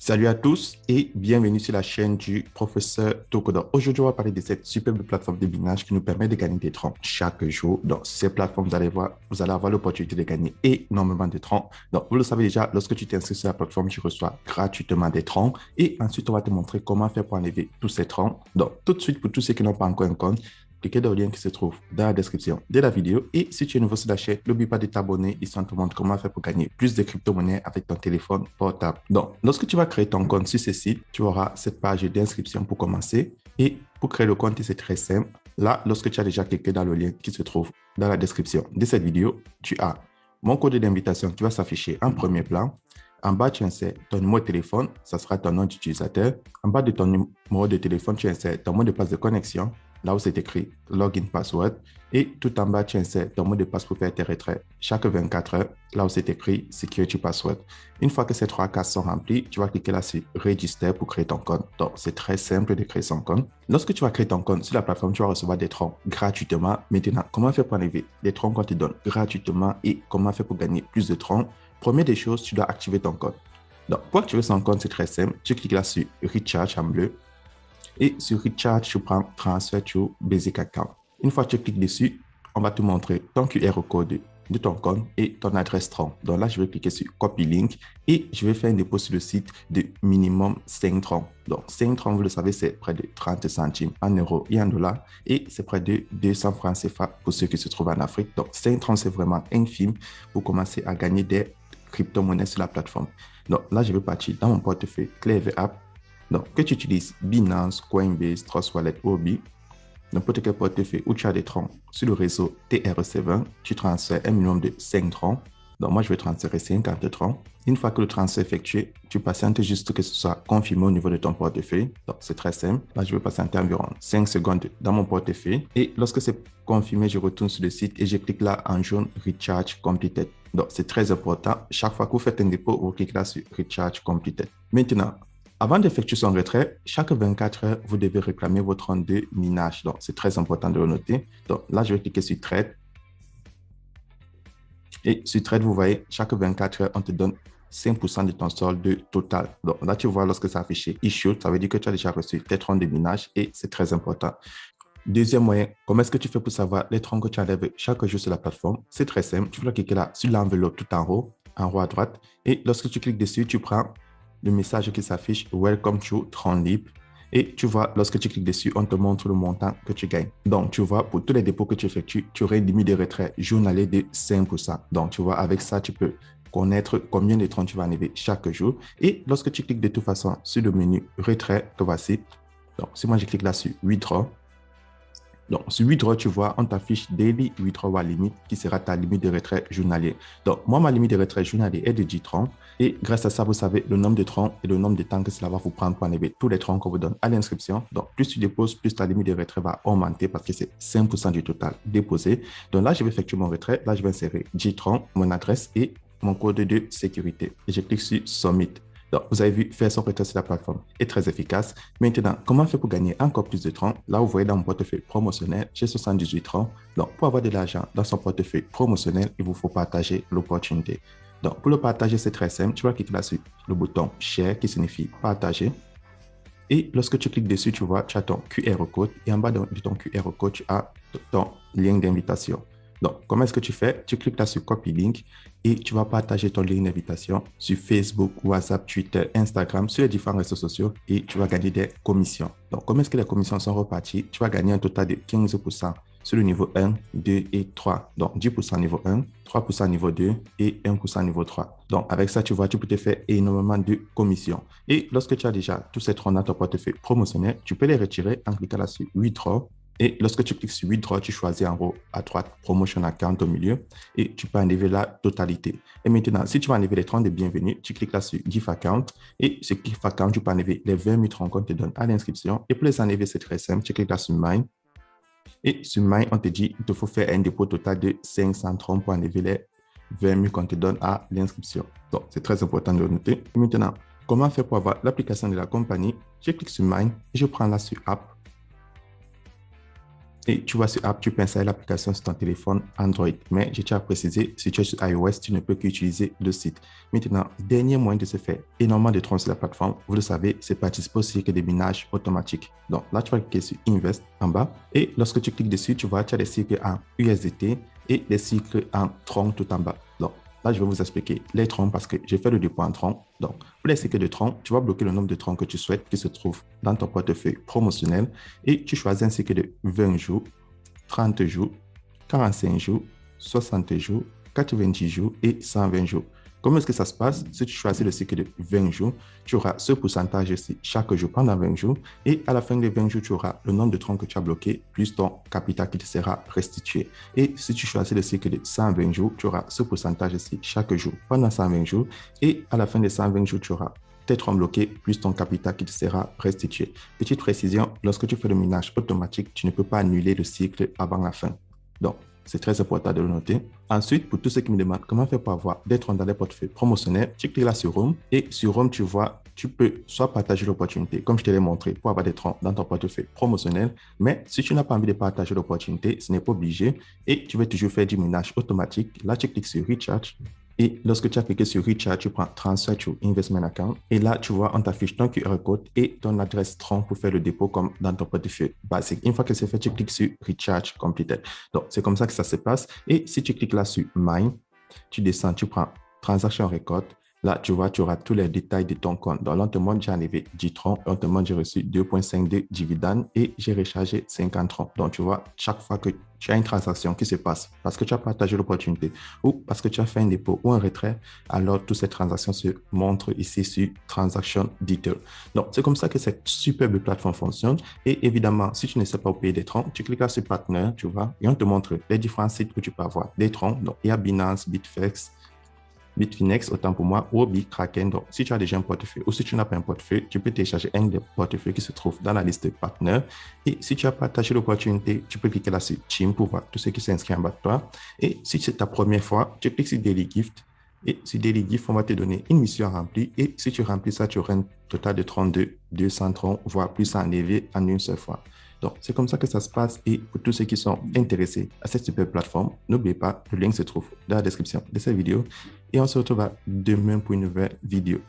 Salut à tous et bienvenue sur la chaîne du professeur Tokoda. Aujourd'hui, on va parler de cette superbe plateforme de binage qui nous permet de gagner des troncs chaque jour. Donc, ces plateformes, vous allez voir, vous allez avoir l'opportunité de gagner énormément de troncs. Donc, vous le savez déjà, lorsque tu t'inscris sur la plateforme, tu reçois gratuitement des troncs et ensuite, on va te montrer comment faire pour enlever tous ces troncs. Donc, tout de suite, pour tous ceux qui n'ont pas encore un compte, cliquez dans le lien qui se trouve dans la description de la vidéo. Et si tu es nouveau sur la chaîne, n'oublie pas de t'abonner. Ici, on te montre comment faire pour gagner plus de crypto-monnaies avec ton téléphone portable. Donc, lorsque tu vas créer ton compte sur ce site, tu auras cette page d'inscription pour commencer. Et pour créer le compte, c'est très simple. Là, lorsque tu as déjà cliqué dans le lien qui se trouve dans la description de cette vidéo, tu as mon code d'invitation qui va s'afficher en premier plan. En bas, tu insères ton numéro de téléphone, ça sera ton nom d'utilisateur. En bas de ton numéro de téléphone, tu insères ton mot de passe de connexion, là où c'est écrit Login Password. Et tout en bas, tu insères ton mot de passe pour faire tes retraits chaque 24 heures, là où c'est écrit Security Password. Une fois que ces trois cases sont remplies, tu vas cliquer là sur Register pour créer ton compte. Donc, c'est très simple de créer son compte. Lorsque tu vas créer ton compte sur la plateforme, tu vas recevoir des troncs gratuitement. Maintenant, comment faire pour enlever les troncs qu'on te donne gratuitement et comment faire pour gagner plus de troncs? Première des choses, tu dois activer ton compte. Donc, pour activer son compte, c'est très simple. Tu cliques là sur Recharge en bleu. Et sur Recharge, tu prends Transfer to Basic Account. Une fois que tu cliques dessus, on va te montrer ton QR code de ton compte et ton adresse tronc. Donc là, je vais cliquer sur Copy Link et je vais faire un dépôt sur le site de minimum 5 troncs. Donc 5 troncs, vous le savez, c'est près de 30 centimes en euros et en dollars et c'est près de 200 francs CFA pour ceux qui se trouvent en Afrique. Donc 5 troncs, c'est vraiment infime pour commencer à gagner des crypto-monnaies sur la plateforme. Donc là, je vais partir dans mon portefeuille Clever App. Donc, que tu utilises Binance, Coinbase, Trust Wallet, Huobi, n'importe quel portefeuille où tu as des troncs sur le réseau TRC20, tu transfères un minimum de 5 troncs. Donc, moi, je vais transférer 50 troncs. Une fois que le transfert est effectué, tu patientes juste que ce soit confirmé au niveau de ton portefeuille. Donc, c'est très simple. Là, je vais patienter environ 5 secondes dans mon portefeuille. Et lorsque c'est confirmé, je retourne sur le site et je clique là en jaune Recharge Completed. Donc, c'est très important. Chaque fois que vous faites un dépôt, vous cliquez là sur Recharge Completed. Maintenant, avant d'effectuer son retrait, chaque 24 heures, vous devez réclamer votre tronc de minage. Donc, c'est très important de le noter. Donc, là, je vais cliquer sur Trade. Et sur Trade, vous voyez, chaque 24 heures, on te donne 5% de ton solde total. Donc, là, tu vois, lorsque c'est affiché Issued, ça veut dire que tu as déjà reçu tes troncs de minage et c'est très important. Deuxième moyen, comment est-ce que tu fais pour savoir les troncs que tu enlèves chaque jour sur la plateforme? C'est très simple. Tu vas cliquer là sur l'enveloppe tout en haut à droite. Et lorsque tu cliques dessus, tu prends le message qui s'affiche Welcome to Tron Libre. Et tu vois, lorsque tu cliques dessus, on te montre le montant que tu gagnes. Donc, tu vois, pour tous les dépôts que tu effectues, tu aurais une limite de retrait journalier de 5%. Donc, tu vois, avec ça, tu peux connaître combien de troncs tu vas enlever chaque jour. Et lorsque tu cliques de toute façon sur le menu retrait, que voici. Donc, si moi je clique là sur Withdraw, donc, sur Withdraw, tu vois, on t'affiche Daily Withdrawal Limit qui sera ta limite de retrait journalier. Donc, moi, ma limite de retrait journalier est de 10 troncs. Et grâce à ça, vous savez le nombre de troncs et le nombre de temps que cela va vous prendre pour enlever tous les troncs qu'on vous donne à l'inscription. Donc, plus tu déposes, plus ta limite de retrait va augmenter parce que c'est 5% du total déposé. Donc là, je vais effectuer mon retrait. Là, je vais insérer 10 troncs, mon adresse et mon code de sécurité. Et je clique sur Submit. Donc, vous avez vu, faire son retrait sur la plateforme est très efficace. Maintenant, comment faire pour gagner encore plus de troncs? Là, vous voyez dans mon portefeuille promotionnel, j'ai 78 troncs. Donc, pour avoir de l'argent dans son portefeuille promotionnel, il vous faut partager l'opportunité. Donc, pour le partager, c'est très simple. Tu vas cliquer là sur le bouton Share qui signifie partager. Et lorsque tu cliques dessus, tu vois, tu as ton QR code. Et en bas de ton QR code, tu as ton lien d'invitation. Donc, comment est-ce que tu fais? Tu cliques là sur Copy Link et tu vas partager ton lien d'invitation sur Facebook, WhatsApp, Twitter, Instagram, sur les différents réseaux sociaux et tu vas gagner des commissions. Donc, comment est-ce que les commissions sont reparties? Tu vas gagner un total de 15% sur le niveau 1, 2 et 3. Donc, 10% niveau 1, 3% niveau 2 et 1% niveau 3. Donc, avec ça, tu vois, tu peux te faire énormément de commissions. Et lorsque tu as déjà tous ces troncs dans ton portefeuille promotionnel, tu peux les retirer en cliquant là sur Withdraw. Et lorsque tu cliques sur Withdraw, tu choisis en haut à droite Promotion Account au milieu et tu peux enlever la totalité. Et maintenant, si tu vas enlever les troncs de bienvenue, tu cliques là sur Gift Account et ce Gift Account, tu peux enlever les 20 000 troncs qu'on te donne à l'inscription. Et pour les enlever, c'est très simple. Tu cliques là sur Mine. Et sur Mine, on te dit qu'il te faut faire un dépôt total de 500 troncs pour enlever les 20 000 qu'on te donne à l'inscription. Donc, c'est très important de le noter. Et maintenant, comment faire pour avoir l'application de la compagnie? Je clique sur Mine et je prends là sur App. Et tu vois, sur App, tu peux installer l'application sur ton téléphone Android. Mais je tiens à préciser, si tu es sur iOS, tu ne peux qu'utiliser le site. Maintenant, dernier moyen de se faire énormément de troncs sur la plateforme, vous le savez, c'est participer au cycle de minage automatique. Donc là, tu vas cliquer sur Invest en bas. Et lorsque tu cliques dessus, tu vois, tu as des cycles en USDT et des cycles en troncs tout en bas. Donc là, je vais vous expliquer les troncs parce que j'ai fait le dépôt en troncs. Donc, pour les cycles de troncs, tu vas bloquer le nombre de troncs que tu souhaites qui se trouve dans ton portefeuille promotionnel et tu choisis un cycle de 20 jours, 30 jours, 45 jours, 60 jours, 90 jours et 120 jours. Comment est-ce que ça se passe? Si tu choisis le cycle de 20 jours, tu auras ce pourcentage-ci chaque jour pendant 20 jours et à la fin des 20 jours, tu auras le nombre de troncs que tu as bloqués plus ton capital qui te sera restitué. Et si tu choisis le cycle de 120 jours, tu auras ce pourcentage-ci chaque jour pendant 120 jours et à la fin des 120 jours, tu auras tes troncs bloqués plus ton capital qui te sera restitué. Petite précision, lorsque tu fais le minage automatique, tu ne peux pas annuler le cycle avant la fin. Donc, c'est très important de le noter. Ensuite, pour tous ceux qui me demandent comment faire pour avoir des troncs dans des portefeuilles promotionnels, tu cliques là sur Home et sur Home, tu vois, tu peux soit partager l'opportunité, comme je te l'ai montré, pour avoir des troncs dans ton portefeuille promotionnel. Mais si tu n'as pas envie de partager l'opportunité, ce n'est pas obligé et tu veux toujours faire du minage automatique. Là, tu cliques sur Recharge. Et lorsque tu as cliqué sur Recharge, tu prends Transfer to Investment Account. Et là, tu vois, on t'affiche ton QR code et ton adresse tronc pour faire le dépôt comme dans ton portefeuille basique. Une fois que c'est fait, tu cliques sur Recharge Completed. Donc, c'est comme ça que ça se passe. Et si tu cliques là sur Mine, tu descends, tu prends Transaction Record. Là, tu vois, tu auras tous les détails de ton compte. Donc, là, on te montre, j'ai enlevé 10 troncs. On te montre, j'ai reçu 2,5 de dividendes et j'ai rechargé 50 troncs. Donc, tu vois, chaque fois que tu as une transaction qui se passe parce que tu as partagé l'opportunité ou parce que tu as fait un dépôt ou un retrait, alors toutes ces transactions se montrent ici sur Transaction Detail. Donc, c'est comme ça que cette superbe plateforme fonctionne. Et évidemment, si tu ne sais pas où payer des troncs, tu cliques là sur Partner, tu vois, et on te montre les différents sites où tu peux avoir des troncs. Donc, il y a Binance, Bitflex, Bitfinex, autant pour moi, ou Bitkraken. Donc, si tu as déjà un portefeuille ou si tu n'as pas un portefeuille, tu peux télécharger un des portefeuilles qui se trouve dans la liste partenaires. Et si tu as partagé l'opportunité, tu peux cliquer là sur Team pour voir tous ceux qui s'inscrivent en bas de toi. Et si c'est ta première fois, tu cliques sur Daily Gift. Et sur Daily Gift, on va te donner une mission à remplir. Et si tu remplis ça, tu auras un total de 32, 200 troncs, voire plus à enlever en une seule fois. Donc, c'est comme ça que ça se passe. Et pour tous ceux qui sont intéressés à cette super plateforme, n'oubliez pas, le lien se trouve dans la description de cette vidéo. Et on se retrouve demain pour une nouvelle vidéo.